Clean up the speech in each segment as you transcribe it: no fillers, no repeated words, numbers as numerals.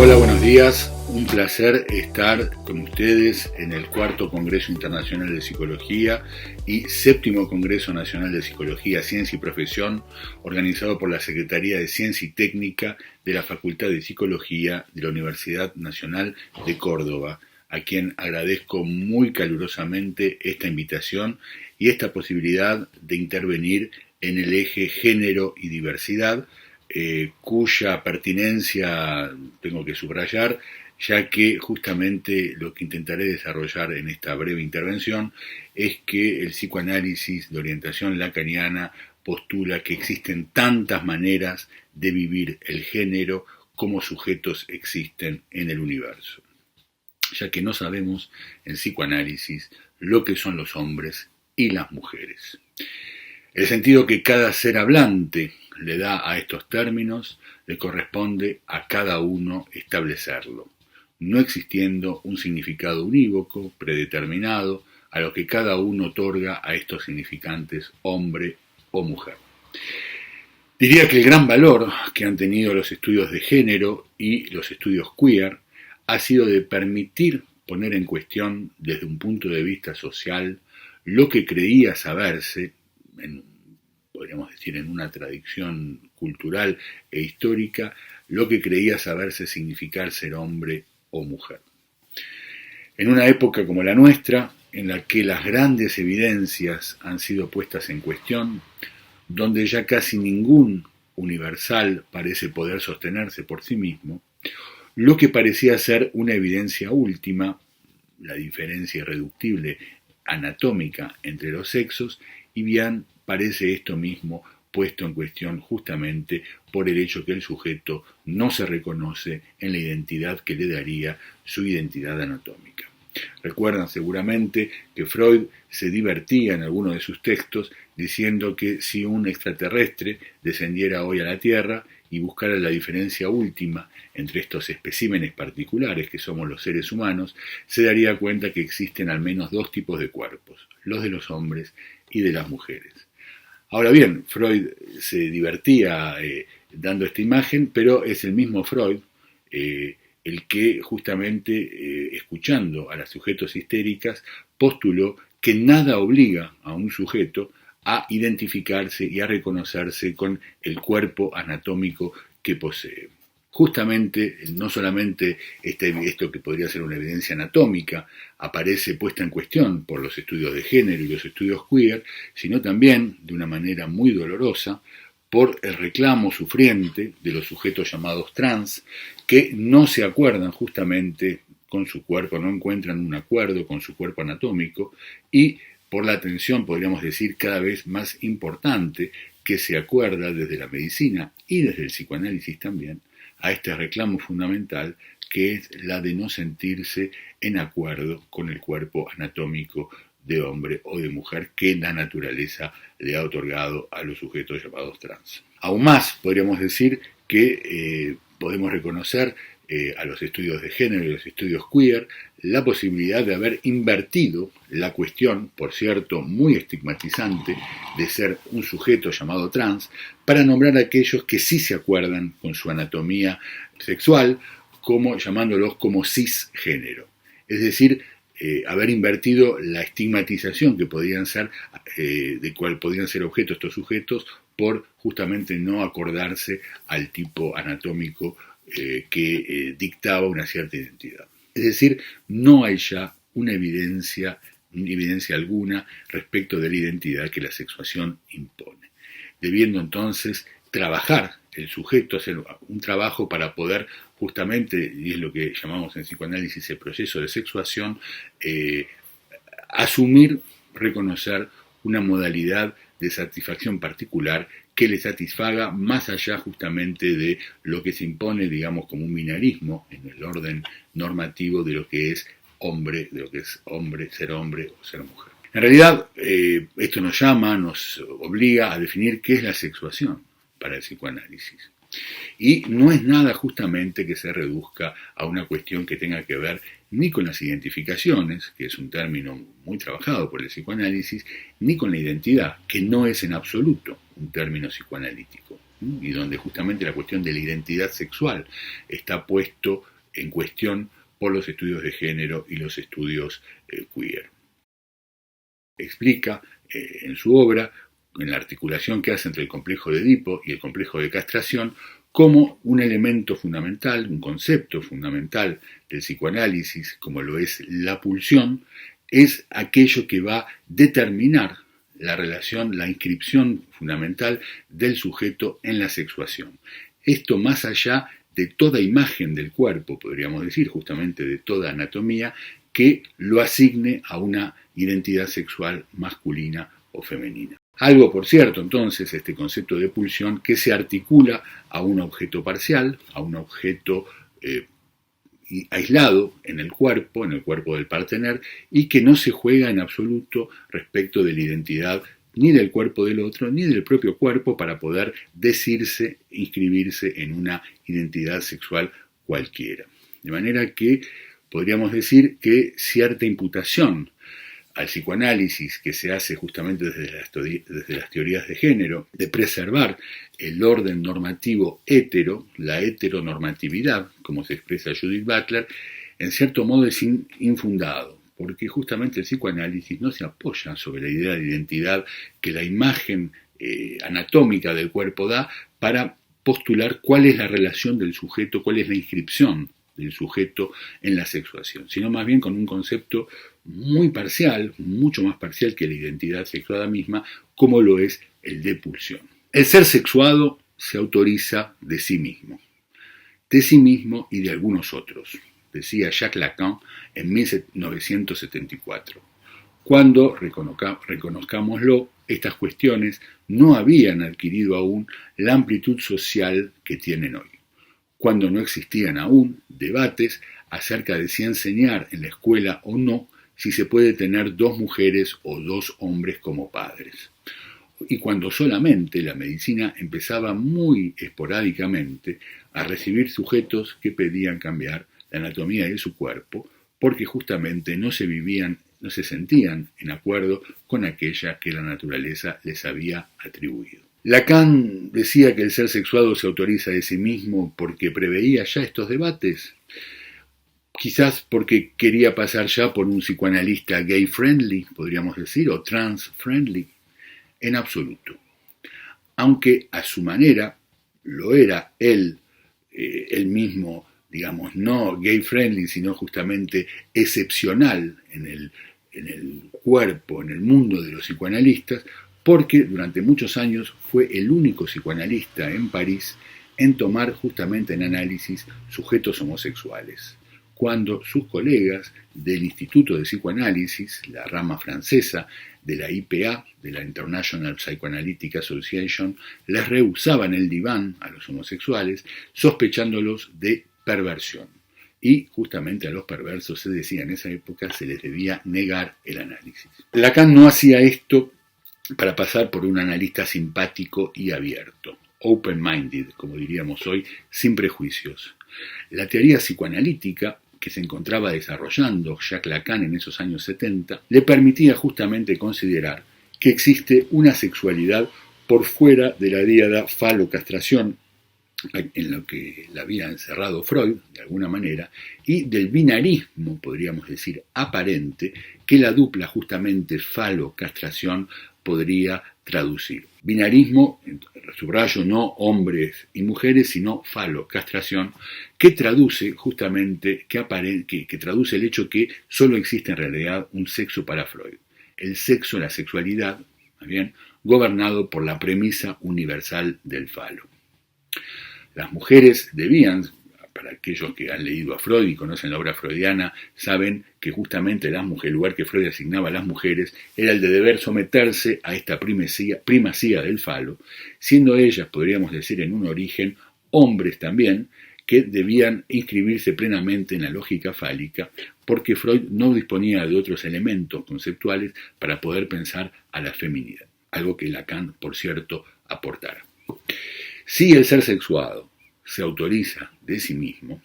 Hola, buenos días. Un placer estar con ustedes en el cuarto Congreso Internacional de Psicología y séptimo Congreso Nacional de Psicología, Ciencia y Profesión, organizado por la Secretaría de Ciencia y Técnica de la Facultad de Psicología de la Universidad Nacional de Córdoba, a quien agradezco muy calurosamente esta invitación y esta posibilidad de intervenir en el eje género y diversidad, cuya pertinencia tengo que subrayar, ya que justamente lo que intentaré desarrollar en esta breve intervención es que el psicoanálisis de orientación lacaniana postula que existen tantas maneras de vivir el género como sujetos existen en el universo, ya que no sabemos en psicoanálisis lo que son los hombres y las mujeres. El sentido que cada ser hablante le da a estos términos le corresponde a cada uno establecerlo, no existiendo un significado unívoco, predeterminado, a lo que cada uno otorga a estos significantes hombre o mujer. Diría que el gran valor que han tenido los estudios de género y los estudios queer ha sido de permitir poner en cuestión desde un punto de vista social lo que creía saberse, podríamos decir en una tradición cultural e histórica, lo que creía saberse significar ser hombre o mujer. En una época como la nuestra, en la que las grandes evidencias han sido puestas en cuestión, donde ya casi ningún universal parece poder sostenerse por sí mismo, lo que parecía ser una evidencia última, la diferencia irreductible anatómica entre los sexos, y bien parece esto mismo puesto en cuestión justamente por el hecho que el sujeto no se reconoce en la identidad que le daría su identidad anatómica. Recuerdan seguramente que Freud se divertía en alguno de sus textos diciendo que si un extraterrestre descendiera hoy a la Tierra y buscara la diferencia última entre estos especímenes particulares que somos los seres humanos, se daría cuenta que existen al menos dos tipos de cuerpos, los de los hombres y de las mujeres. Ahora bien, Freud se divertía dando esta imagen, pero es el mismo Freud el que justamente escuchando a las sujetos histéricas postuló que nada obliga a un sujeto a identificarse y a reconocerse con el cuerpo anatómico que posee. Justamente, no solamente esto que podría ser una evidencia anatómica aparece puesta en cuestión por los estudios de género y los estudios queer, sino también, de una manera muy dolorosa, por el reclamo sufriente de los sujetos llamados trans, que no se acuerdan justamente con su cuerpo, no encuentran un acuerdo con su cuerpo anatómico, y por la atención, podríamos decir, cada vez más importante que se acuerda desde la medicina y desde el psicoanálisis también, a este reclamo fundamental que es la de no sentirse en acuerdo con el cuerpo anatómico de hombre o de mujer que la naturaleza le ha otorgado a los sujetos llamados trans. Aún más, podríamos decir que podemos reconocer a los estudios de género y los estudios queer la posibilidad de haber invertido la cuestión, por cierto, muy estigmatizante, de ser un sujeto llamado trans, para nombrar a aquellos que sí se acuerdan con su anatomía sexual, llamándolos como cisgénero. Es decir, haber invertido la estigmatización que podían ser, de cual podían ser objeto estos sujetos, por justamente no acordarse al tipo anatómico que dictaba una cierta identidad. Es decir, no hay ya una evidencia alguna respecto de la identidad que la sexuación impone. Debiendo entonces trabajar el sujeto, hacer un trabajo para poder justamente, y es lo que llamamos en psicoanálisis el proceso de sexuación, asumir, reconocer una modalidad de satisfacción particular que le satisfaga más allá justamente de lo que se impone, digamos, como un binarismo en el orden normativo de lo que es hombre, ser hombre o ser mujer. En realidad, esto nos obliga a definir qué es la sexuación para el psicoanálisis. Y no es nada justamente que se reduzca a una cuestión que tenga que ver ni con las identificaciones, que es un término muy trabajado por el psicoanálisis, ni con la identidad, que no es en absoluto un término psicoanalítico. y donde justamente la cuestión de la identidad sexual está puesto en cuestión por los estudios de género y los estudios queer. Explica en su obra, en la articulación que hace entre el complejo de Edipo y el complejo de castración, como un elemento fundamental, un concepto fundamental del psicoanálisis, como lo es la pulsión, es aquello que va a determinar la relación, la inscripción fundamental del sujeto en la sexuación. Esto más allá de toda imagen del cuerpo, podríamos decir, justamente de toda anatomía, que lo asigne a una identidad sexual masculina o femenina. Algo, por cierto, entonces, este concepto de pulsión que se articula a un objeto parcial, a un objeto aislado en el cuerpo del partener, y que no se juega en absoluto respecto de la identidad ni del cuerpo del otro, ni del propio cuerpo para poder decirse, inscribirse en una identidad sexual cualquiera. De manera que podríamos decir que cierta imputación al psicoanálisis que se hace justamente desde las teorías de género, de preservar el orden normativo hetero, la heteronormatividad, como se expresa Judith Butler, en cierto modo es infundado, porque justamente el psicoanálisis no se apoya sobre la idea de identidad que la imagen anatómica del cuerpo da para postular cuál es la relación del sujeto, cuál es la inscripción del sujeto en la sexuación, sino más bien con un concepto muy parcial, mucho más parcial que la identidad sexuada misma, como lo es el de pulsión. El ser sexuado se autoriza de sí mismo y de algunos otros, decía Jacques Lacan en 1974. Cuando, reconozcámoslo, estas cuestiones no habían adquirido aún la amplitud social que tienen hoy, cuando no existían aún debates acerca de si enseñar en la escuela o no, si se puede tener 2 mujeres o 2 hombres como padres. Y cuando solamente la medicina empezaba muy esporádicamente a recibir sujetos que pedían cambiar la anatomía de su cuerpo, porque justamente no se sentían en acuerdo con aquella que la naturaleza les había atribuido. Lacan decía que el ser sexuado se autoriza de sí mismo porque preveía ya estos debates, quizás porque quería pasar ya por un psicoanalista gay-friendly, podríamos decir, o trans-friendly, en absoluto. Aunque a su manera lo era él mismo, digamos, no gay-friendly, sino justamente excepcional en el cuerpo, en el mundo de los psicoanalistas, porque durante muchos años fue el único psicoanalista en París en tomar justamente en análisis sujetos homosexuales, cuando sus colegas del Instituto de Psicoanálisis, la rama francesa de la IPA, de la International Psychoanalytic Association, les rehusaban el diván a los homosexuales, sospechándolos de perversión. Y justamente a los perversos, se decía en esa época, se les debía negar el análisis. Lacan no hacía esto para pasar por un analista simpático y abierto, open-minded, como diríamos hoy, sin prejuicios. La teoría psicoanalítica que se encontraba desarrollando Jacques Lacan en esos años 70, le permitía justamente considerar que existe una sexualidad por fuera de la díada falo-castración, en lo que la había encerrado Freud, de alguna manera, y del binarismo, podríamos decir, aparente, que la dupla justamente falo-castración podría traducir. Binarismo, subrayo, no hombres y mujeres, sino falo-castración, que traduce justamente, que traduce el hecho que solo existe en realidad un sexo para Freud. El sexo, la sexualidad, ¿más bien?, gobernado por la premisa universal del falo. Las mujeres debían, para aquellos que han leído a Freud y conocen la obra freudiana, saben que justamente el lugar que Freud asignaba a las mujeres era el de deber someterse a esta primacía del falo, siendo ellas, podríamos decir en un origen, hombres también, que debían inscribirse plenamente en la lógica fálica, porque Freud no disponía de otros elementos conceptuales para poder pensar a la feminidad, algo que Lacan, por cierto, aportara. Si el ser sexuado se autoriza de sí mismo,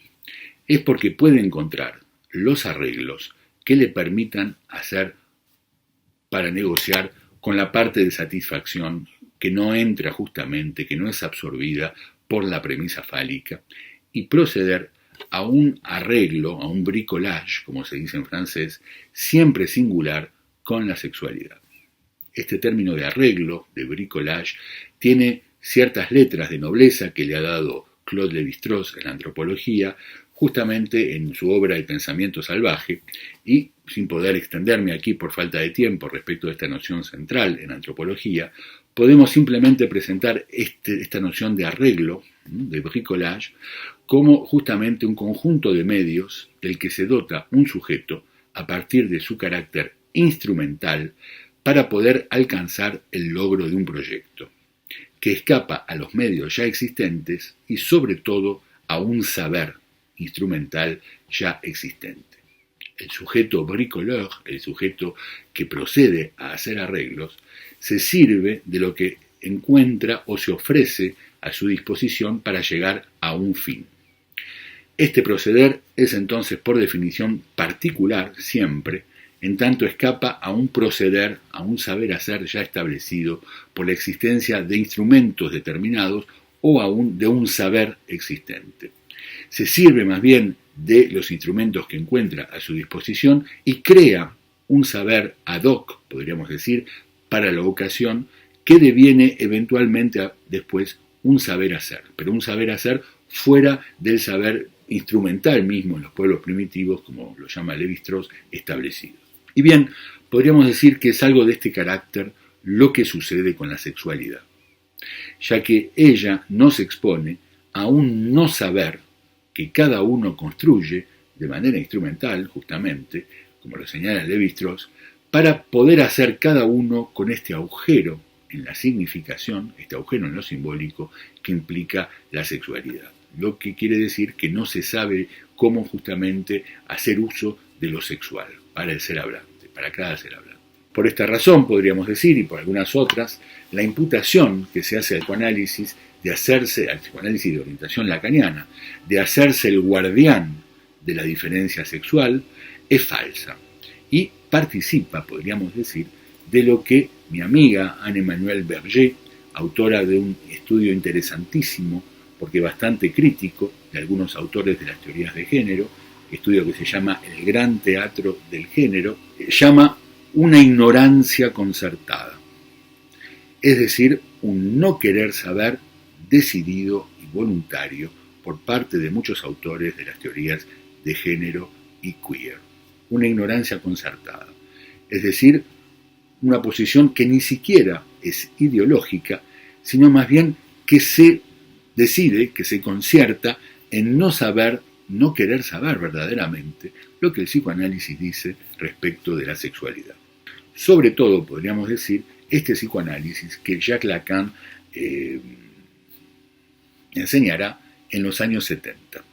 es porque puede encontrar los arreglos que le permitan hacer para negociar con la parte de satisfacción que no entra justamente, que no es absorbida por la premisa fálica, y proceder a un arreglo, a un bricolage, como se dice en francés, siempre singular con la sexualidad. Este término de arreglo, de bricolage, tiene ciertas letras de nobleza que le ha dado Claude Lévi-Strauss en la antropología, justamente en su obra El pensamiento salvaje, y sin poder extenderme aquí por falta de tiempo respecto de esta noción central en antropología, podemos simplemente presentar esta noción de arreglo, de bricolage, como justamente un conjunto de medios del que se dota un sujeto a partir de su carácter instrumental para poder alcanzar el logro de un proyecto, que escapa a los medios ya existentes y sobre todo a un saber instrumental ya existente. El sujeto bricoleur, el sujeto que procede a hacer arreglos, se sirve de lo que encuentra o se ofrece a su disposición para llegar a un fin. Este proceder es entonces por definición particular siempre, en tanto escapa a un proceder, a un saber hacer ya establecido por la existencia de instrumentos determinados o aún de un saber existente. Se sirve más bien de los instrumentos que encuentra a su disposición y crea un saber ad hoc, podríamos decir, para la ocasión, que deviene eventualmente después un saber hacer, pero un saber hacer fuera del saber instrumental mismo en los pueblos primitivos, como lo llama Lévi-Strauss, establecidos. Y bien, podríamos decir que es algo de este carácter lo que sucede con la sexualidad, ya que ella nos expone a un no saber que cada uno construye de manera instrumental, justamente, como lo señala Lévi-Strauss, para poder hacer cada uno con este agujero en la significación, este agujero en lo simbólico que implica la sexualidad. Lo que quiere decir que no se sabe cómo justamente hacer uso de lo sexual para el ser hablante, para cada ser hablante. Por esta razón, podríamos decir, y por algunas otras, la imputación que se hace al psicoanálisis de hacerse, al psicoanálisis de orientación lacaniana, de hacerse el guardián de la diferencia sexual, es falsa y participa, podríamos decir, de lo que mi amiga Anne-Emmanuelle Berger, autora de un estudio interesantísimo, porque bastante crítico, de algunos autores de las teorías de género, estudio que se llama El Gran Teatro del Género, llama una ignorancia concertada, es decir, un no querer saber decidido y voluntario por parte de muchos autores de las teorías de género y queer. Una ignorancia concertada, es decir, una posición que ni siquiera es ideológica, sino más bien que se decide, que se concierta en no saber, no querer saber verdaderamente lo que el psicoanálisis dice respecto de la sexualidad. Sobre todo, podríamos decir, este psicoanálisis que Jacques Lacan enseñará en los años 70.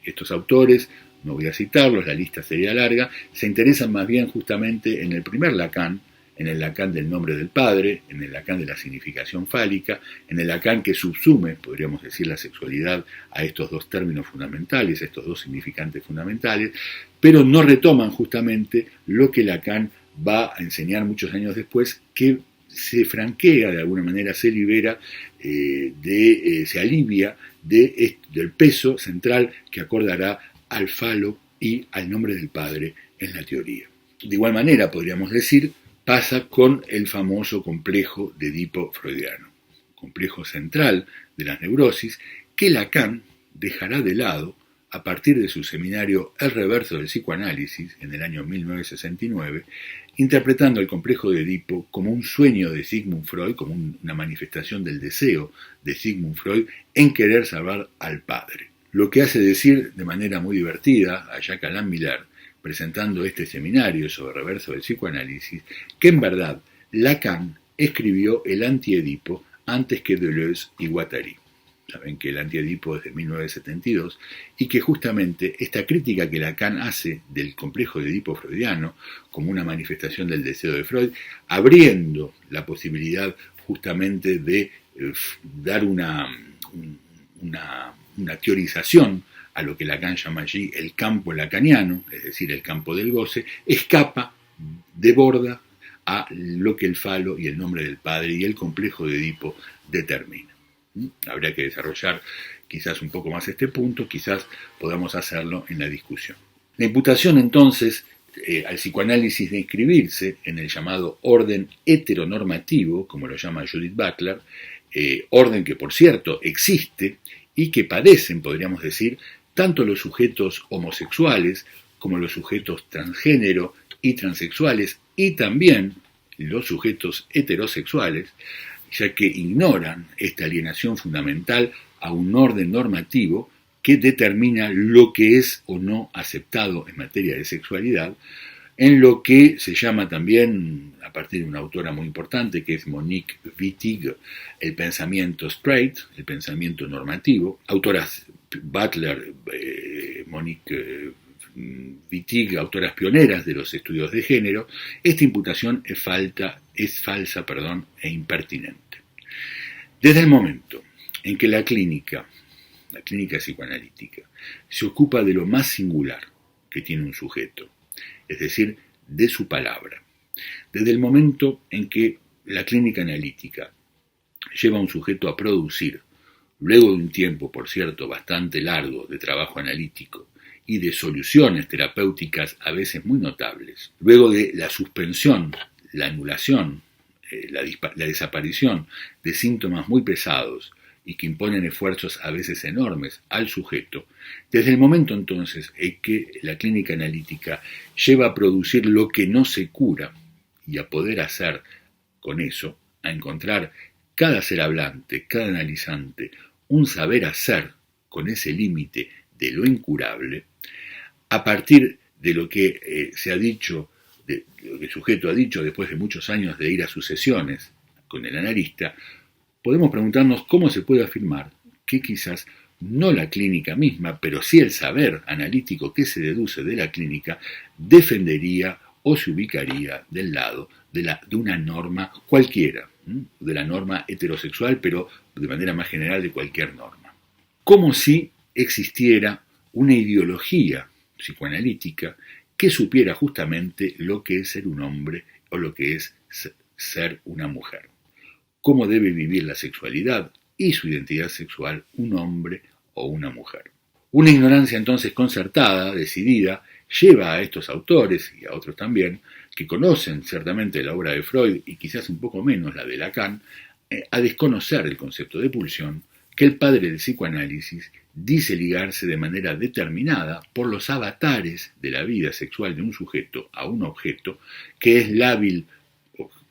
Estos autores, no voy a citarlos, la lista sería larga, se interesan más bien justamente en el primer Lacan, en el Lacan del nombre del padre, en el Lacan de la significación fálica, en el Lacan que subsume, podríamos decir, la sexualidad a estos dos términos fundamentales, a estos dos significantes fundamentales, pero no retoman justamente lo que Lacan va a enseñar muchos años después, que se franquea, de alguna manera se libera, se alivia del peso central que acordará al falo y al nombre del padre en la teoría. De igual manera, podríamos decir, pasa con el famoso complejo de Edipo freudiano, complejo central de las neurosis que Lacan dejará de lado a partir de su seminario El reverso del psicoanálisis en el año 1969, interpretando el complejo de Edipo como un sueño de Sigmund Freud, como una manifestación del deseo de Sigmund Freud en querer salvar al padre. Lo que hace decir de manera muy divertida a Jacques Alain Miller, presentando este seminario sobre reverso del psicoanálisis, que en verdad Lacan escribió el anti-Edipo antes que Deleuze y Guattari. Saben que el anti-Edipo es de 1972 y que justamente esta crítica que Lacan hace del complejo de Edipo freudiano como una manifestación del deseo de Freud, abriendo la posibilidad justamente de dar una teorización a lo que Lacan llama allí el campo lacaniano, es decir, el campo del goce, escapa, deborda a lo que el falo y el nombre del padre y el complejo de Edipo determinan. Habría que desarrollar quizás un poco más este punto, quizás podamos hacerlo en la discusión. La imputación entonces al psicoanálisis de inscribirse en el llamado orden heteronormativo, como lo llama Judith Butler, orden que por cierto existe y que padecen, podríamos decir, tanto los sujetos homosexuales como los sujetos transgénero y transexuales y también los sujetos heterosexuales, ya que ignoran esta alienación fundamental a un orden normativo que determina lo que es o no aceptado en materia de sexualidad, en lo que se llama también, a partir de una autora muy importante, que es Monique Wittig, el pensamiento straight, el pensamiento normativo. Autoras Butler, Monique Wittig, autoras pioneras de los estudios de género. Esta imputación es falsa e impertinente. Desde el momento en que la clínica psicoanalítica se ocupa de lo más singular que tiene un sujeto, es decir, de su palabra. Desde el momento en que la clínica analítica lleva a un sujeto a producir, luego de un tiempo, por cierto, bastante largo de trabajo analítico y de soluciones terapéuticas a veces muy notables, luego de la suspensión, la anulación, la desaparición de síntomas muy pesados y que imponen esfuerzos a veces enormes al sujeto, desde el momento entonces en que la clínica analítica lleva a producir lo que no se cura y a poder hacer con eso, a encontrar cada ser hablante, cada analizante, un saber hacer con ese límite de lo incurable, a partir de lo que se ha dicho, de lo que el sujeto ha dicho después de muchos años de ir a sus sesiones con el analista, podemos preguntarnos cómo se puede afirmar que quizás no la clínica misma, pero sí el saber analítico que se deduce de la clínica, defendería o se ubicaría del lado de una norma cualquiera, de la norma heterosexual, pero de manera más general de cualquier norma. Como si existiera una ideología psicoanalítica que supiera justamente lo que es ser un hombre o lo que es ser una mujer. Cómo debe vivir la sexualidad y su identidad sexual un hombre o una mujer. Una ignorancia entonces concertada, decidida, lleva a estos autores y a otros también, que conocen ciertamente la obra de Freud y quizás un poco menos la de Lacan, a desconocer el concepto de pulsión que el padre del psicoanálisis dice ligarse de manera determinada por los avatares de la vida sexual de un sujeto a un objeto que es lábil,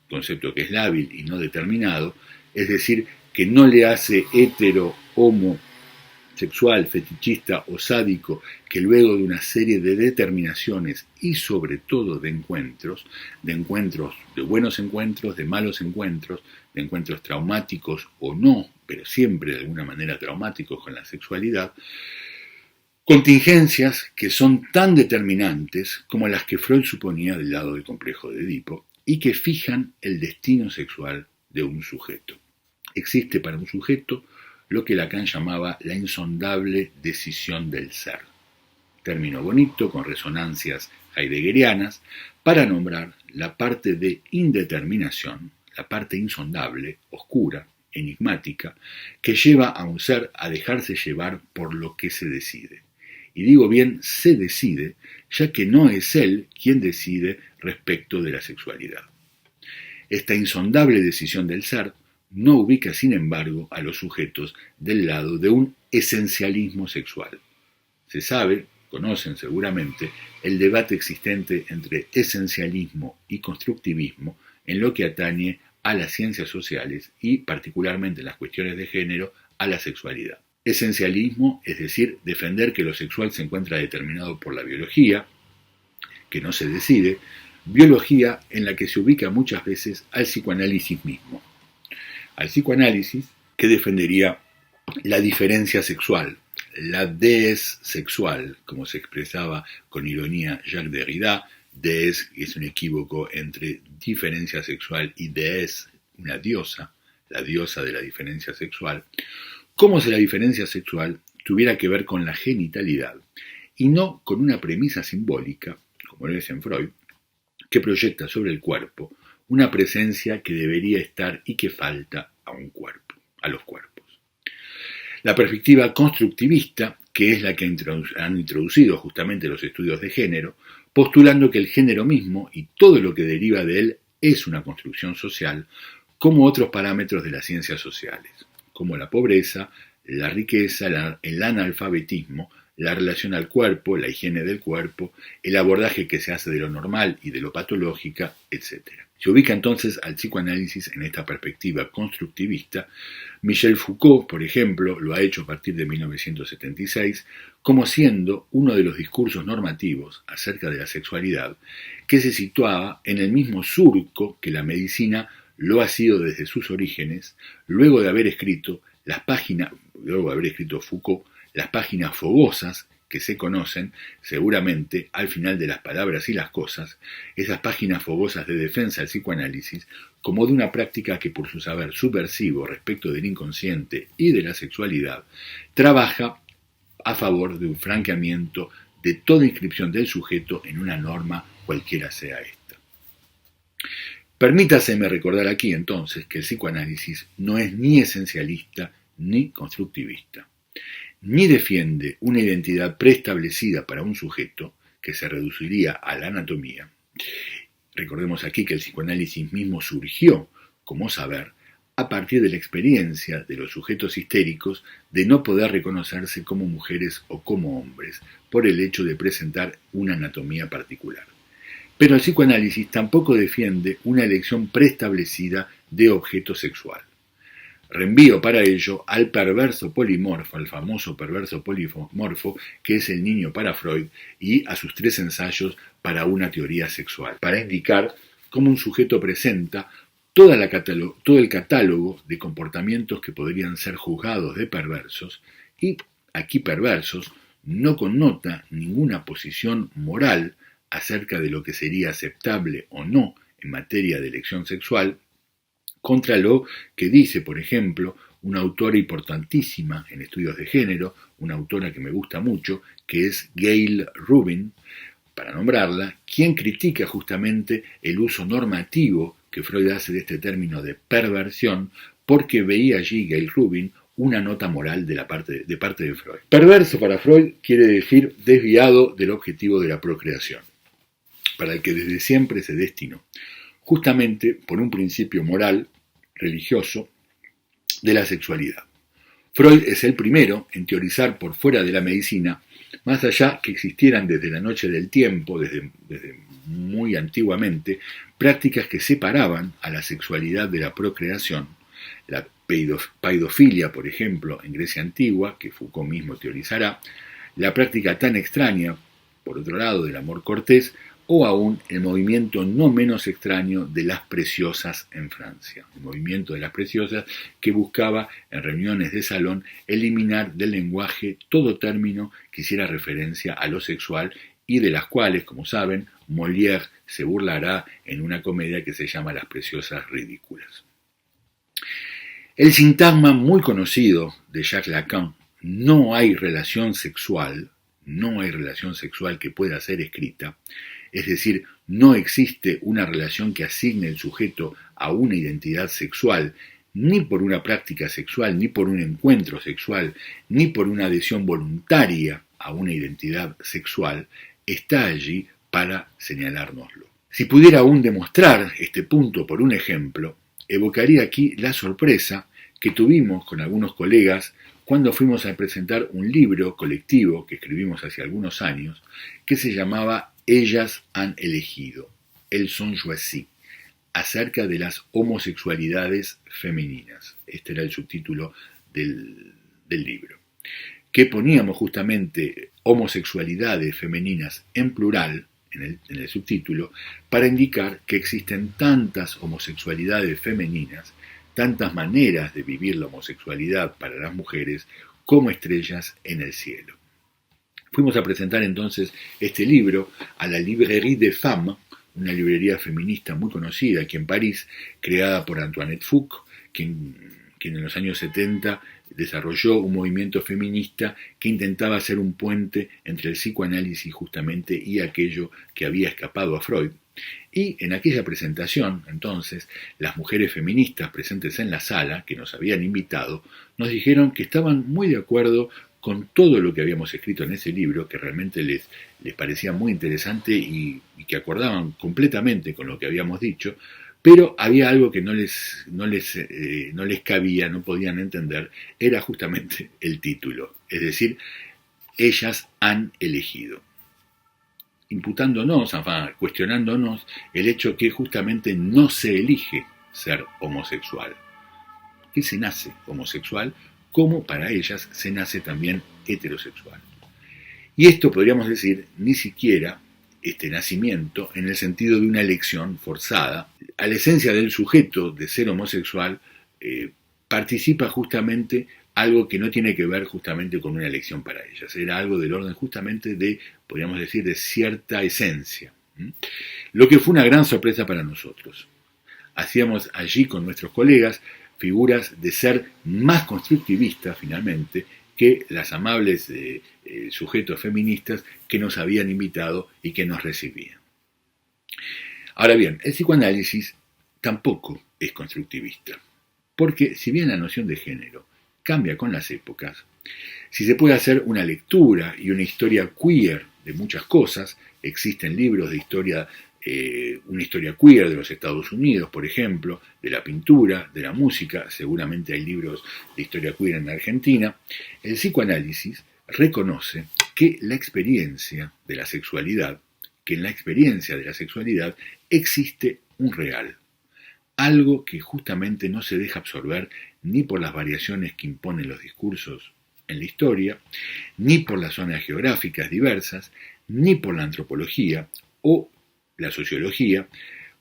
concepto que es lábil y no determinado, es decir, que no le hace hetero, homosexual, fetichista o sádico, que luego de una serie de determinaciones y sobre todo de encuentros, de buenos encuentros, de malos encuentros, de encuentros traumáticos o no, pero siempre de alguna manera traumáticos con la sexualidad, contingencias que son tan determinantes como las que Freud suponía del lado del complejo de Edipo, y que fijan el destino sexual de un sujeto. Existe para un sujeto lo que Lacan llamaba la insondable decisión del ser. Término bonito con resonancias heideggerianas para nombrar la parte de indeterminación, la parte insondable, oscura, enigmática, que lleva a un ser a dejarse llevar por lo que se decide. Y digo bien se decide, ya que no es él quien decide respecto de la sexualidad. Esta insondable decisión del ser no ubica, sin embargo, a los sujetos del lado de un esencialismo sexual. Se sabe, conocen seguramente, el debate existente entre esencialismo y constructivismo en lo que atañe a las ciencias sociales y, particularmente en las cuestiones de género, a la sexualidad. Esencialismo, es decir, defender que lo sexual se encuentra determinado por la biología, que no se decide, biología en la que se ubica muchas veces al psicoanálisis mismo. Al psicoanálisis que defendería la diferencia sexual, la déesse sexual, como se expresaba con ironía Jacques Derrida. Déesse es un equívoco entre diferencia sexual y déesse, una diosa, la diosa de la diferencia sexual, como si la diferencia sexual tuviera que ver con la genitalidad y no con una premisa simbólica, como lo es en Freud, que proyecta sobre el cuerpo una presencia que debería estar y que falta a los cuerpos. La perspectiva constructivista, que es la que han introducido justamente los estudios de género, postulando que el género mismo y todo lo que deriva de él es una construcción social, como otros parámetros de las ciencias sociales, como la pobreza, la riqueza, el analfabetismo, la relación al cuerpo, la higiene del cuerpo, el abordaje que se hace de lo normal y de lo patológica, etc. Se ubica entonces al psicoanálisis en esta perspectiva constructivista. Michel Foucault, por ejemplo, lo ha hecho a partir de 1976, como siendo uno de los discursos normativos acerca de la sexualidad que se situaba en el mismo surco que la medicina lo ha sido desde sus orígenes, luego de haber escrito Foucault, las páginas fogosas que se conocen seguramente al final de Las palabras y las cosas, esas páginas fogosas de defensa del psicoanálisis como de una práctica que por su saber subversivo respecto del inconsciente y de la sexualidad, trabaja a favor de un franqueamiento de toda inscripción del sujeto en una norma cualquiera sea esta. Permítaseme recordar aquí entonces que el psicoanálisis no es ni esencialista ni constructivista, ni defiende una identidad preestablecida para un sujeto que se reduciría a la anatomía. Recordemos aquí que el psicoanálisis mismo surgió como saber a partir de la experiencia de los sujetos histéricos de no poder reconocerse como mujeres o como hombres por el hecho de presentar una anatomía particular. Pero el psicoanálisis tampoco defiende una elección preestablecida de objeto sexual. Reenvío para ello al perverso polimorfo, al famoso perverso polimorfo que es el niño para Freud, y a sus 3 ensayos para una teoría sexual, para indicar cómo un sujeto presenta todo el catálogo de comportamientos que podrían ser juzgados de perversos, y aquí perversos no connota ninguna posición moral acerca de lo que sería aceptable o no en materia de elección sexual, contra lo que dice, por ejemplo, una autora importantísima en estudios de género, una autora que me gusta mucho, que es Gayle Rubin, para nombrarla, quien critica justamente el uso normativo que Freud hace de este término de perversión, porque veía allí, Gayle Rubin, una nota moral de parte de Freud. Perverso para Freud quiere decir desviado del objetivo de la procreación, para el que desde siempre se destinó, justamente por un principio moral, religioso, de la sexualidad. Freud es el primero en teorizar por fuera de la medicina, más allá que existieran desde la noche del tiempo, desde muy antiguamente, prácticas que separaban a la sexualidad de la procreación, la paidofilia, por ejemplo, en Grecia antigua, que Foucault mismo teorizará, la práctica tan extraña, por otro lado, del amor cortés, o aún el movimiento no menos extraño de las preciosas en Francia, el movimiento de las preciosas que buscaba en reuniones de salón eliminar del lenguaje todo término que hiciera referencia a lo sexual y de las cuales, como saben, Molière se burlará en una comedia que se llama Las preciosas ridículas. El sintagma muy conocido de Jacques Lacan, no hay relación sexual que pueda ser escrita, es decir, no existe una relación que asigne el sujeto a una identidad sexual, ni por una práctica sexual, ni por un encuentro sexual, ni por una adhesión voluntaria a una identidad sexual, está allí para señalárnoslo. Si pudiera aún demostrar este punto por un ejemplo, evocaría aquí la sorpresa que tuvimos con algunos colegas cuando fuimos a presentar un libro colectivo que escribimos hace algunos años, que se llamaba Ellas han elegido, Elles sont choisies, acerca de las homosexualidades femeninas. Este era el subtítulo del libro. Que poníamos justamente homosexualidades femeninas en plural, en el subtítulo, para indicar que existen tantas homosexualidades femeninas, tantas maneras de vivir la homosexualidad para las mujeres, como estrellas en el cielo. Fuimos a presentar entonces este libro a la Librairie des Femmes, una librería feminista muy conocida aquí en París, creada por Antoinette Fouque, quien en los años 70 desarrolló un movimiento feminista que intentaba hacer un puente entre el psicoanálisis justamente y aquello que había escapado a Freud, Y en aquella presentación, entonces, las mujeres feministas presentes en la sala, que nos habían invitado, nos dijeron que estaban muy de acuerdo con todo lo que habíamos escrito en ese libro, que realmente les parecía muy interesante y que acordaban completamente con lo que habíamos dicho, pero había algo que no les cabía, no podían entender, era justamente el título, es decir, ellas han elegido, imputándonos, cuestionándonos el hecho que justamente no se elige ser homosexual, que se nace homosexual, como para ellas se nace también heterosexual. Y esto podríamos decir, ni siquiera este nacimiento en el sentido de una elección forzada. A la esencia del sujeto de ser homosexual participa justamente algo que no tiene que ver justamente con una elección para ellas. Era algo del orden justamente de, podríamos decir, de cierta esencia. Lo que fue una gran sorpresa para nosotros. Hacíamos allí con nuestros colegas figuras de ser más constructivistas finalmente que las amables sujetos feministas que nos habían invitado y que nos recibían. Ahora bien, el psicoanálisis tampoco es constructivista, porque si bien la noción de género cambia con las épocas, si se puede hacer una lectura y una historia queer de muchas cosas, existen libros de historia, una historia queer de los Estados Unidos, por ejemplo, de la pintura, de la música, seguramente hay libros de historia queer en Argentina, el psicoanálisis reconoce que la experiencia de la sexualidad, que en la experiencia de la sexualidad existe un real, algo que justamente no se deja absorber ni por las variaciones que imponen los discursos en la historia, ni por las zonas geográficas diversas, ni por la antropología o la sociología,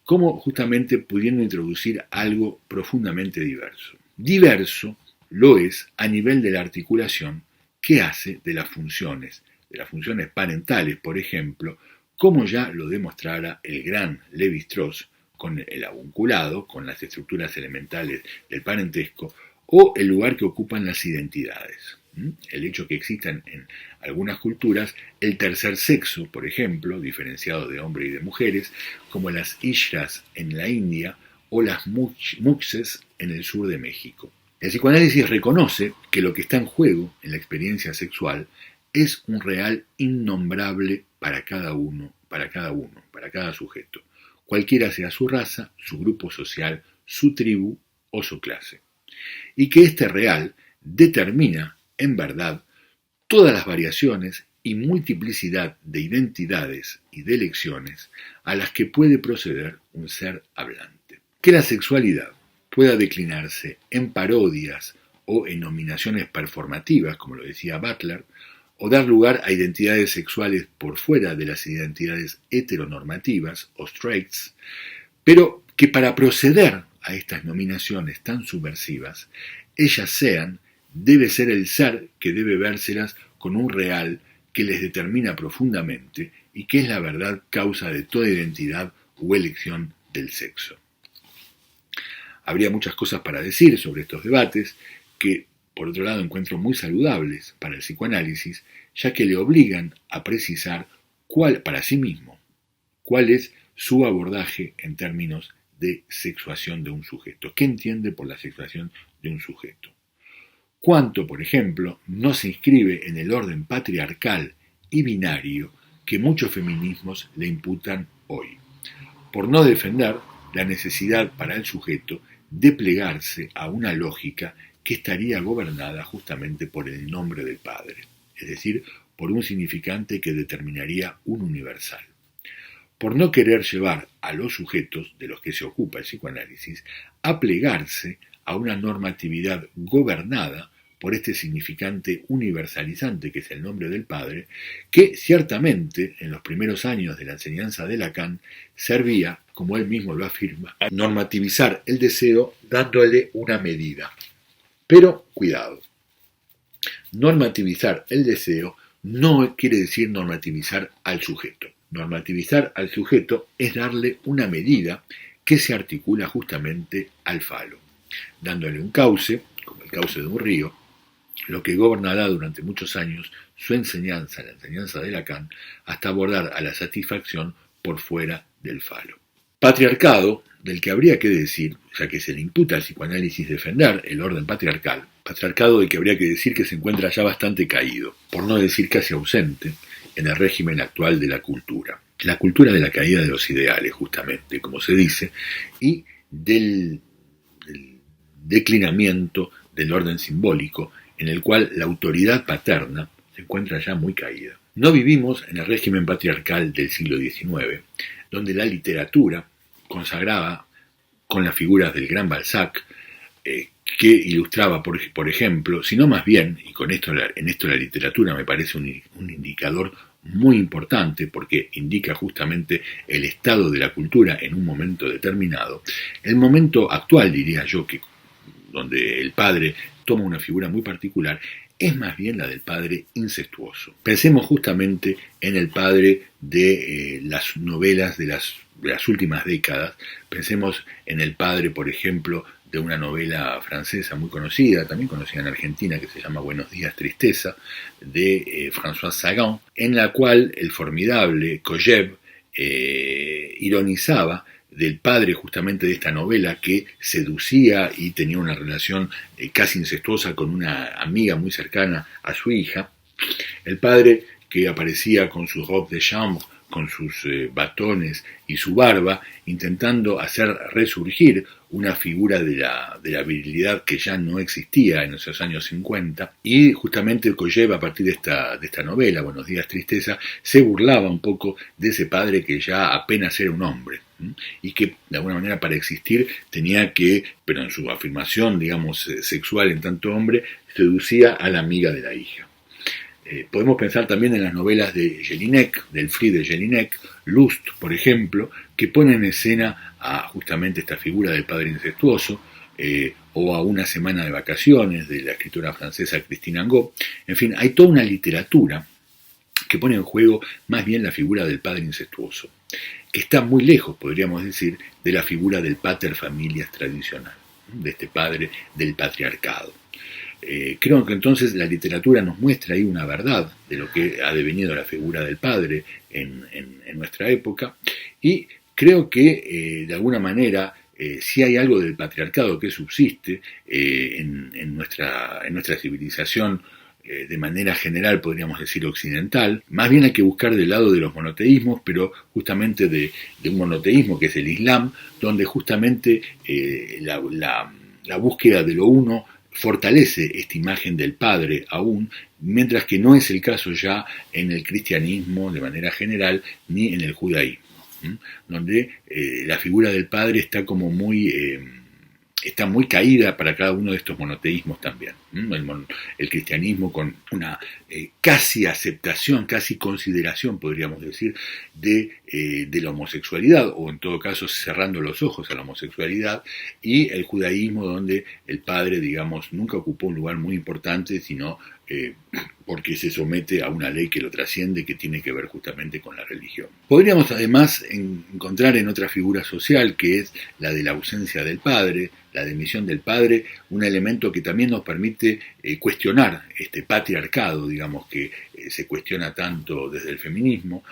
como justamente pudiendo introducir algo profundamente diverso. Diverso lo es a nivel de la articulación que hace de las funciones parentales, por ejemplo, como ya lo demostrara el gran Lévi-Strauss con el avunculado, con las estructuras elementales del parentesco, o el lugar que ocupan las identidades. El hecho que existan en algunas culturas el tercer sexo, por ejemplo, diferenciado de hombres y de mujeres, como las ishras en la India o las muxes en el sur de México. El psicoanálisis reconoce que lo que está en juego en la experiencia sexual es un real innombrable para cada sujeto, cualquiera sea su raza, su grupo social, su tribu o su clase. Y que este real determina, en verdad, todas las variaciones y multiplicidad de identidades y de elecciones a las que puede proceder un ser hablante. Que la sexualidad pueda declinarse en parodias o en nominaciones performativas, como lo decía Butler, o dar lugar a identidades sexuales por fuera de las identidades heteronormativas o straights, pero que para proceder a estas nominaciones tan subversivas, debe ser el ser que debe vérselas con un real que les determina profundamente y que es la verdad causa de toda identidad o elección del sexo. Habría muchas cosas para decir sobre estos debates que, por otro lado, encuentro muy saludables para el psicoanálisis, ya que le obligan a precisar para sí mismo cuál es su abordaje en términos de sexuación de un sujeto. ¿Qué entiende por la sexuación de un sujeto? Cuánto, por ejemplo, no se inscribe en el orden patriarcal y binario que muchos feminismos le imputan hoy, por no defender la necesidad para el sujeto de plegarse a una lógica que estaría gobernada justamente por el nombre del padre, es decir, por un significante que determinaría un universal. Por no querer llevar a los sujetos de los que se ocupa el psicoanálisis a plegarse a una normatividad gobernada por este significante universalizante que es el nombre del padre, que ciertamente en los primeros años de la enseñanza de Lacan servía, como él mismo lo afirma, a normativizar el deseo dándole una medida. Pero cuidado, normativizar el deseo no quiere decir normativizar al sujeto. Normativizar al sujeto es darle una medida que se articula justamente al falo, dándole un cauce, como el cauce de un río, lo que gobernará durante muchos años su enseñanza, la enseñanza de Lacan, hasta abordar a la satisfacción por fuera del falo. Patriarcado, del que habría que decir, ya que se le imputa al psicoanálisis defender el orden patriarcal, patriarcado del que habría que decir que se encuentra ya bastante caído, por no decir casi ausente, en el régimen actual de la cultura. La cultura de la caída de los ideales, justamente, como se dice, y del declinamiento del orden simbólico, en el cual la autoridad paterna se encuentra ya muy caída. No vivimos en el régimen patriarcal del siglo XIX, donde la literatura consagraba con las figuras del gran Balzac, que ilustraba, por ejemplo, sino más bien, y en esto la literatura me parece un indicador muy importante, porque indica justamente el estado de la cultura en un momento determinado, el momento actual, diría yo, que donde el padre toma una figura muy particular, es más bien la del padre incestuoso. Pensemos justamente en el padre de las novelas de las últimas décadas. Pensemos en el padre, por ejemplo, de una novela francesa muy conocida, también conocida en Argentina, que se llama Buenos días, tristeza, de François Sagan, en la cual el formidable Kojève ironizaba del padre justamente de esta novela, que seducía y tenía una relación casi incestuosa con una amiga muy cercana a su hija. El padre que aparecía con sus robes de chambre, con sus batones y su barba, intentando hacer resurgir una figura de la virilidad que ya no existía en esos años 50, y justamente Kojève, a partir de esta novela, Buenos días, tristeza, se burlaba un poco de ese padre que ya apenas era un hombre, y que de alguna manera para existir tenía que, pero en su afirmación, digamos, sexual en tanto hombre, seducía a la amiga de la hija. Podemos pensar también en las novelas de Jelinek, del Free de Jelinek, Lust, por ejemplo, que pone en escena a justamente esta figura del padre incestuoso, o a Una semana de vacaciones, de la escritora francesa Christine Angot. En fin, hay toda una literatura que pone en juego más bien la figura del padre incestuoso, que está muy lejos, podríamos decir, de la figura del pater familias tradicional, de este padre del patriarcado. Creo que entonces la literatura nos muestra ahí una verdad de lo que ha devenido la figura del padre en nuestra época, y creo que de alguna manera si hay algo del patriarcado que subsiste en nuestra civilización de manera general, podríamos decir occidental. Más bien hay que buscar del lado de los monoteísmos, pero justamente de un monoteísmo que es el Islam, donde justamente la búsqueda de lo uno fortalece esta imagen del padre aún, mientras que no es el caso ya en el cristianismo de manera general, ni en el judaísmo, donde la figura del padre está como está muy caída para cada uno de estos monoteísmos también. El cristianismo con una casi aceptación, casi consideración, podríamos decir, de la homosexualidad, o en todo caso cerrando los ojos a la homosexualidad, y el judaísmo donde el padre, digamos, nunca ocupó un lugar muy importante, sino porque se somete a una ley que lo trasciende, que tiene que ver justamente con la religión. Podríamos además encontrar en otra figura social, que es la de la ausencia del padre, la dimisión del padre, un elemento que también nos permite cuestionar este patriarcado, digamos, que se cuestiona tanto desde el feminismo.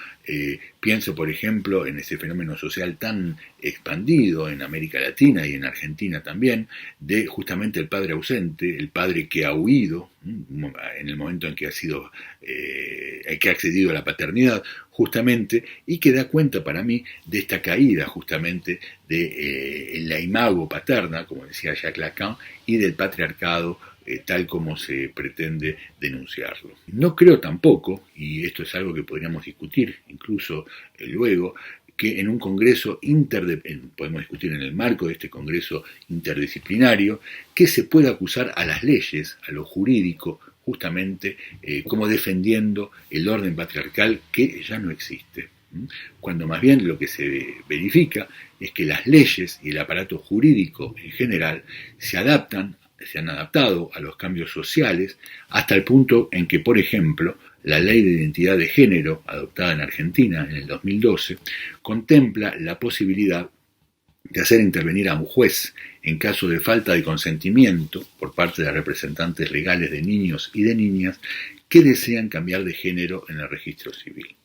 Pienso, por ejemplo, en ese fenómeno social tan expandido en América Latina y en Argentina también, de justamente el padre ausente, el padre que ha huido en el momento en que ha accedido a la paternidad, justamente, y que da cuenta para mí de esta caída justamente de la imago paterna, como decía Jacques Lacan, y del patriarcado tal como se pretende denunciarlo. No creo tampoco, y esto es algo que podríamos discutir incluso luego, que en un congreso podemos discutir en el marco de este congreso interdisciplinario, que se pueda acusar a las leyes, a lo jurídico, justamente como defendiendo el orden patriarcal que ya no existe. Cuando más bien lo que se verifica es que las leyes y el aparato jurídico en general se han adaptado a los cambios sociales, hasta el punto en que, por ejemplo, la Ley de Identidad de Género, adoptada en Argentina en el 2012, contempla la posibilidad de hacer intervenir a un juez en caso de falta de consentimiento por parte de representantes legales de niños y de niñas que desean cambiar de género en el registro civil.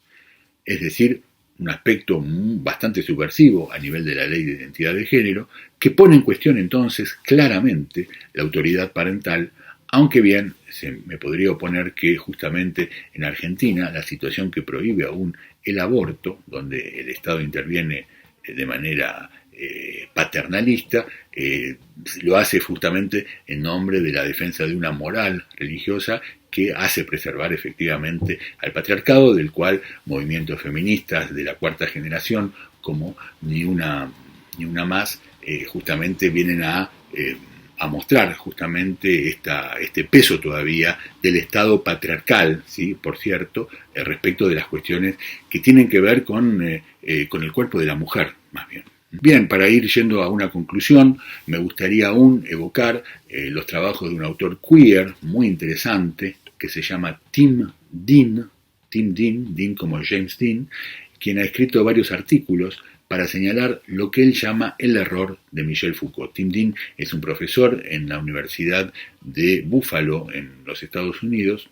Es decir, un aspecto bastante subversivo a nivel de la ley de identidad de género, que pone en cuestión entonces claramente la autoridad parental, aunque bien se me podría oponer que justamente en Argentina la situación que prohíbe aún el aborto, donde el Estado interviene de manera paternalista, lo hace justamente en nombre de la defensa de una moral religiosa que hace preservar efectivamente al patriarcado, del cual movimientos feministas de la cuarta generación, como ni una más, justamente vienen a mostrar justamente este peso todavía del Estado patriarcal, ¿sí? Por cierto, respecto de las cuestiones que tienen que ver con el cuerpo de la mujer, más bien. Bien, para ir yendo a una conclusión, me gustaría aún evocar los trabajos de un autor queer muy interesante que se llama Tim Dean, Dean como James Dean, quien ha escrito varios artículos para señalar lo que él llama el error de Michel Foucault. Tim Dean es un profesor en la Universidad de Buffalo, en los Estados Unidos,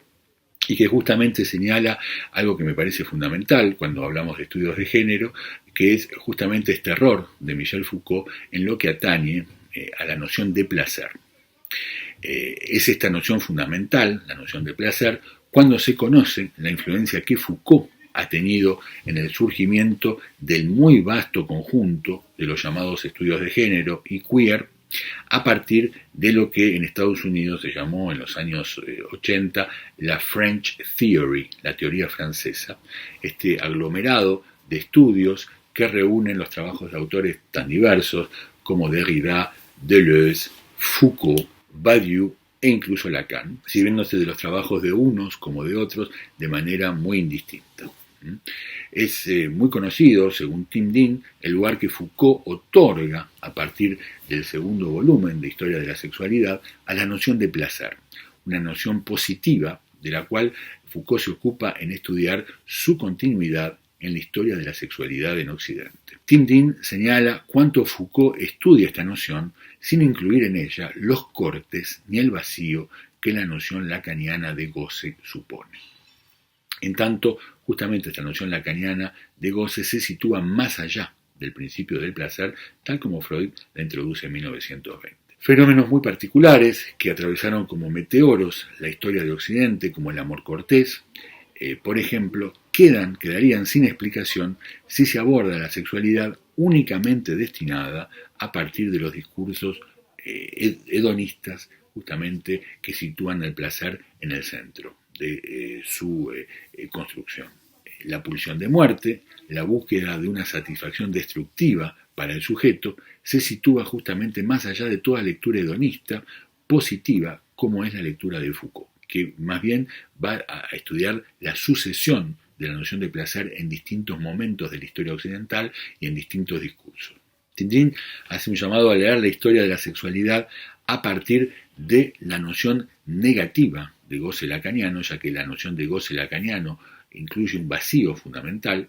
y que justamente señala algo que me parece fundamental cuando hablamos de estudios de género, que es justamente este error de Michel Foucault en lo que atañe a la noción de placer. Es esta noción fundamental, la noción de placer, cuando se conoce la influencia que Foucault ha tenido en el surgimiento del muy vasto conjunto de los llamados estudios de género y queer, a partir de lo que en Estados Unidos se llamó en los años 80 la French Theory, la teoría francesa, este aglomerado de estudios que reúnen los trabajos de autores tan diversos como Derrida, Deleuze, Foucault, Badiou e incluso Lacan, sirviéndose de los trabajos de unos como de otros de manera muy indistinta. Es muy conocido, según Tim Dean, el lugar que Foucault otorga a partir del segundo volumen de Historia de la Sexualidad a la noción de placer, una noción positiva de la cual Foucault se ocupa en estudiar su continuidad en la historia de la sexualidad en Occidente. Tim Dean señala cuánto Foucault estudia esta noción sin incluir en ella los cortes ni el vacío que la noción lacaniana de goce supone. En tanto, justamente esta noción lacaniana de goce se sitúa más allá del principio del placer, tal como Freud la introduce en 1920. Fenómenos muy particulares que atravesaron como meteoros la historia de Occidente, como el amor cortés, por ejemplo, quedarían sin explicación si se aborda la sexualidad únicamente destinada a partir de los discursos hedonistas, justamente que sitúan el placer en el centro de su construcción. La pulsión de muerte, la búsqueda de una satisfacción destructiva para el sujeto, se sitúa justamente más allá de toda lectura hedonista positiva, como es la lectura de Foucault, que más bien va a estudiar la sucesión de la noción de placer en distintos momentos de la historia occidental y en distintos discursos. Tim Dean hace un llamado a leer la historia de la sexualidad a partir de la noción negativa de goce lacaniano, ya que la noción de goce lacaniano incluye un vacío fundamental.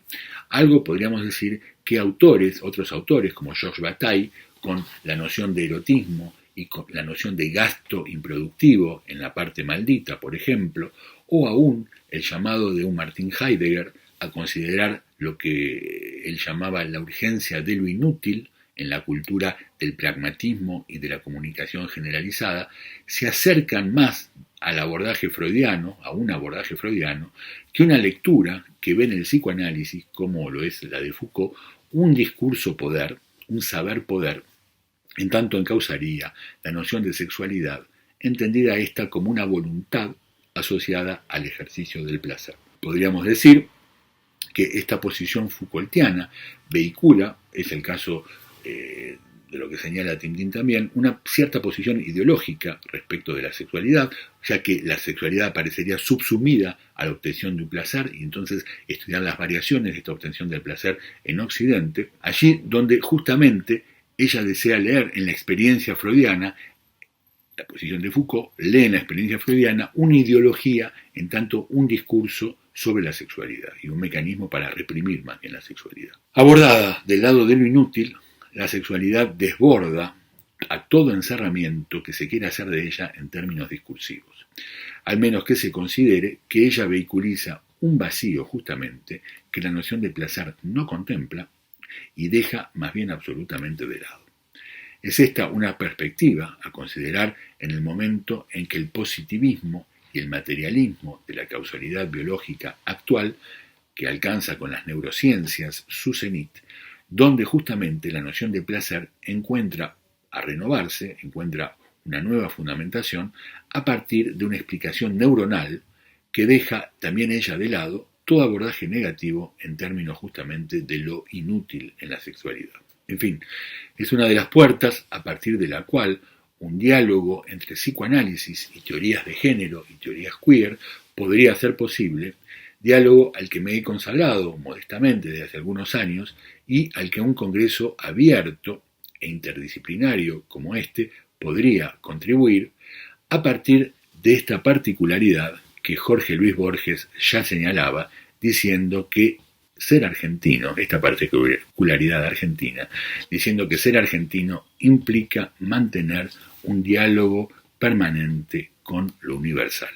Algo podríamos decir que otros autores como Georges Bataille, con la noción de erotismo y con la noción de gasto improductivo en la parte maldita, por ejemplo, o aún el llamado de un Martin Heidegger a considerar lo que él llamaba la urgencia de lo inútil en la cultura del pragmatismo y de la comunicación generalizada, se acercan más al abordaje freudiano, a un abordaje freudiano, que una lectura que ve en el psicoanálisis, como lo es la de Foucault, un discurso poder, un saber poder, en tanto encausaría la noción de sexualidad, entendida esta como una voluntad asociada al ejercicio del placer. Podríamos decir que esta posición Foucaultiana vehicula, es el caso de lo que señala Tim Dean también, una cierta posición ideológica respecto de la sexualidad, ya que la sexualidad parecería subsumida a la obtención de un placer, y entonces estudiar las variaciones de esta obtención del placer en Occidente, allí donde justamente ella desea leer en la experiencia freudiana, la posición de Foucault lee en la experiencia freudiana una ideología, en tanto un discurso sobre la sexualidad y un mecanismo para reprimir más bien la sexualidad. Abordada del lado de lo inútil, la sexualidad desborda a todo encerramiento que se quiera hacer de ella en términos discursivos, al menos que se considere que ella vehiculiza un vacío justamente que la noción de placer no contempla y deja más bien absolutamente de lado. Es esta una perspectiva a considerar en el momento en que el positivismo y el materialismo de la causalidad biológica actual, que alcanza con las neurociencias su cenit, donde justamente la noción de placer encuentra a renovarse, encuentra una nueva fundamentación a partir de una explicación neuronal que deja también ella de lado todo abordaje negativo en términos justamente de lo inútil en la sexualidad. En fin, es una de las puertas a partir de la cual un diálogo entre psicoanálisis y teorías de género y teorías queer podría ser posible, diálogo al que me he consagrado modestamente desde hace algunos años y al que un congreso abierto e interdisciplinario como este podría contribuir a partir de esta particularidad que Jorge Luis Borges ya señalaba, diciendo que ser argentino, esta particularidad argentina, diciendo que ser argentino implica mantener un diálogo permanente con lo universal.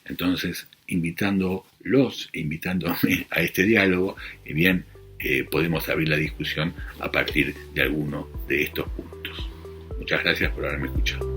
Entonces, invitándome a este diálogo, y bien, podemos abrir la discusión a partir de alguno de estos puntos. Muchas gracias por haberme escuchado.